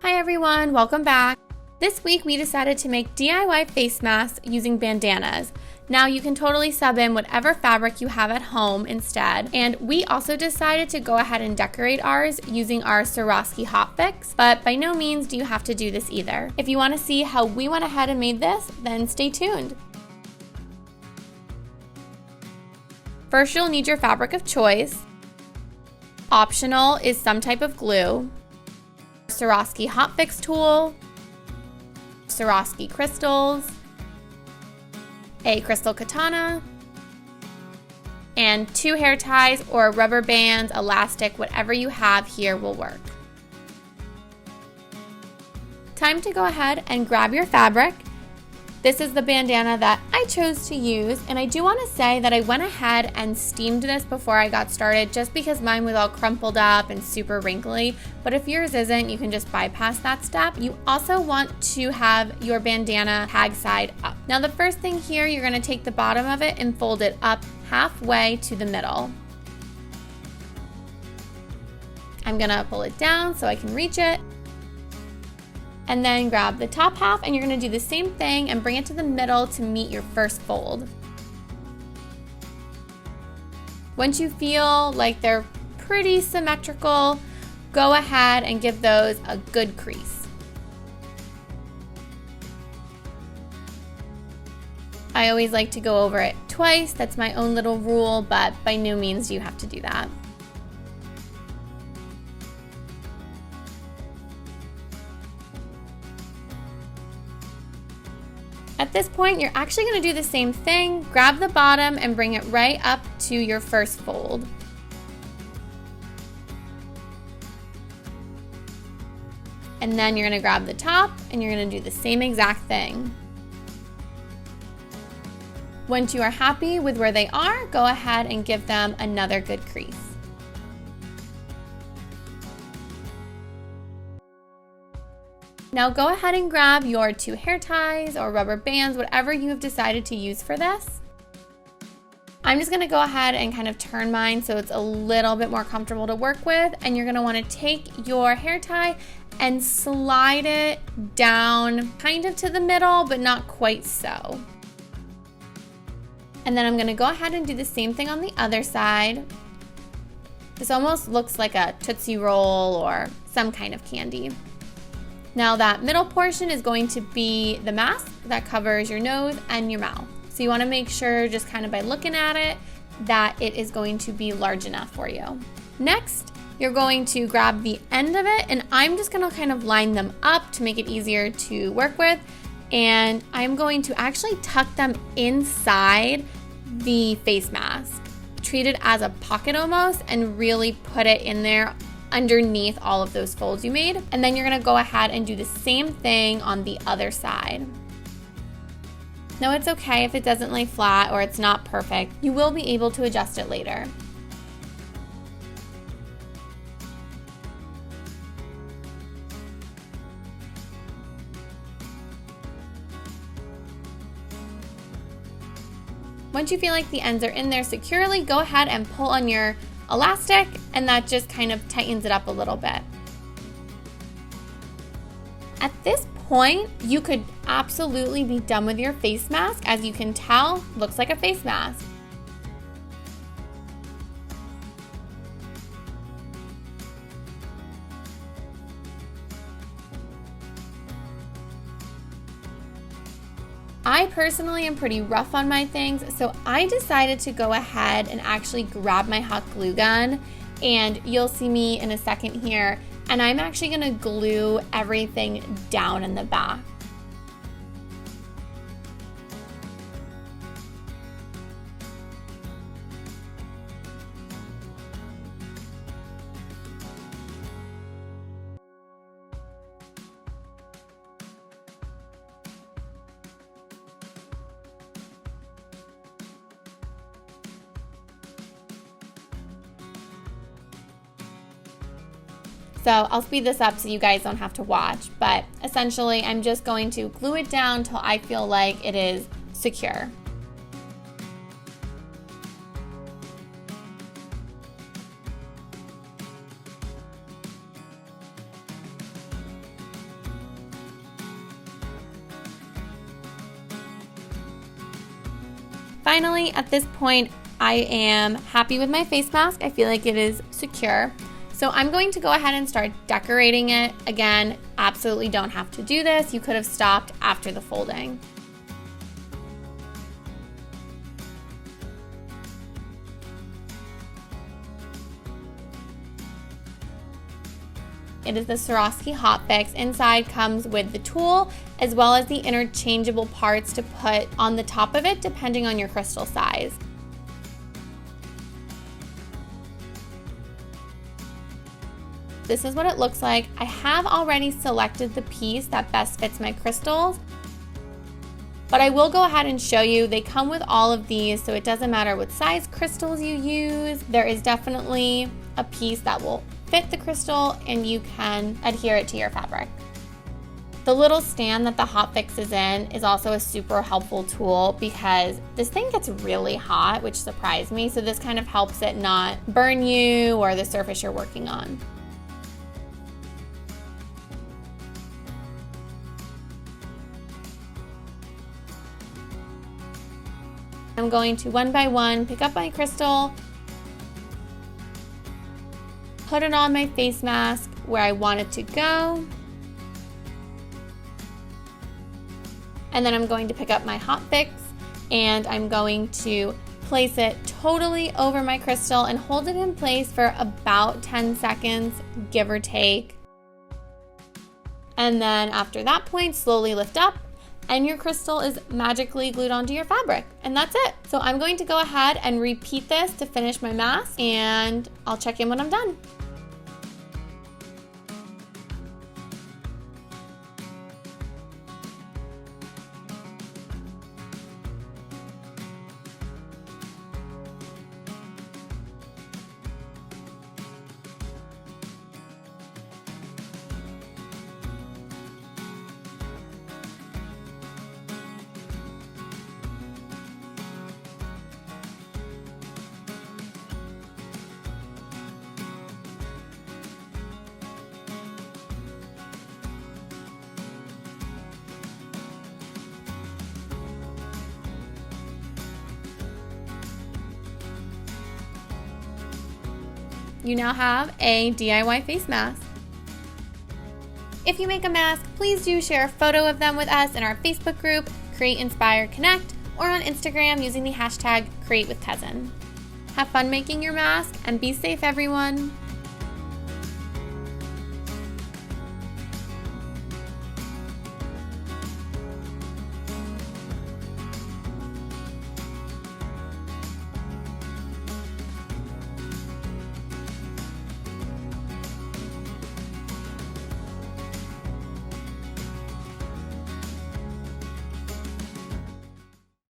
Hi everyone, welcome back. This week we decided to make DIY face masks using bandanas. Now you can totally sub in whatever fabric you have at home instead. And we also decided to go ahead and decorate ours using our Swarovski hot fix, but by no means do you have to do this either. If you want to see how we went ahead and made this, then stay tuned. First, you'll need your fabric of choice. Optional is some type of glue, Swarovski hot fix tool, Swarovski crystals, a crystal katana, and 2 hair ties or rubber bands, elastic, whatever you have here will work. Time to go ahead and grab your fabric. This is the bandana that I chose to use, and I do want to say that I went ahead and steamed this before I got started just because mine was all crumpled up and super wrinkly, but if yours isn't, you can just bypass that step. You also want to have your bandana tag side up. Now the first thing here, you're going to take the bottom of it and fold it up halfway to the middle. I'm going to pull it down so I can reach it. And then grab the top half and you're gonna do the same thing and bring it to the middle to meet your first fold. Once you feel like they're pretty symmetrical, go ahead and give those a good crease. I always like to go over it twice. That's my own little rule, but by no means do you have to do that. At this point, you're actually going to do the same thing. Grab the bottom and bring it right up to your first fold. And then you're going to grab the top and you're going to do the same exact thing. Once you are happy with where they are, go ahead and give them another good crease. Now go ahead and grab your 2 hair ties or rubber bands, whatever you have decided to use for this. I'm just gonna go ahead and kind of turn mine so it's a little bit more comfortable to work with, and you're gonna wanna take your hair tie and slide it down kind of to the middle, but not quite so. And then I'm gonna go ahead and do the same thing on the other side. This almost looks like a Tootsie Roll or some kind of candy. Now that middle portion is going to be the mask that covers your nose and your mouth. So you want to make sure, just kind of by looking at it, that it is going to be large enough for you. Next, you're going to grab the end of it, and I'm just going to kind of line them up to make it easier to work with. And I'm going to actually tuck them inside the face mask. Treat it as a pocket almost and really put it in there underneath all of those folds you made. And then you're gonna go ahead and do the same thing on the other side. Now it's okay if it doesn't lay flat or it's not perfect. You will be able to adjust it later. Once you feel like the ends are in there securely, go ahead and pull on your elastic, and that just kind of tightens it up a little bit. At this point, you could absolutely be done with your face mask. As you can tell, looks like a face mask. I personally am pretty rough on my things, so I decided to go ahead and actually grab my hot glue gun, and you'll see me in a second here, and I'm actually gonna glue everything down in the back. So I'll speed this up so you guys don't have to watch, but essentially I'm just going to glue it down till I feel like it is secure. Finally, at this point, I am happy with my face mask. I feel like it is secure. So I'm going to go ahead and start decorating it. Again, absolutely don't have to do this. You could have stopped after the folding. It is the Swarovski Hot Fix. Inside comes with the tool as well as the interchangeable parts to put on the top of it depending on your crystal size. This is what it looks like. I have already selected the piece that best fits my crystals, but I will go ahead and show you. They come with all of these, so it doesn't matter what size crystals you use. There is definitely a piece that will fit the crystal and you can adhere it to your fabric. The little stand that the Hot Fix is in is also a super helpful tool because this thing gets really hot, which surprised me. So this kind of helps it not burn you or the surface you're working on. I'm going to one by one pick up my crystal, put it on my face mask where I want it to go, and then I'm going to pick up my Hot Fix and I'm going to place it totally over my crystal and hold it in place for about 10 seconds, give or take. And then after that point, slowly lift up and your crystal is magically glued onto your fabric. And that's it. So I'm going to go ahead and repeat this to finish my mask and I'll check in when I'm done. You now have a DIY face mask. If you make a mask, please do share a photo of them with us in our Facebook group, Create, Inspire, Connect, or on Instagram using the hashtag CreateWithCousin. Have fun making your mask and be safe, everyone.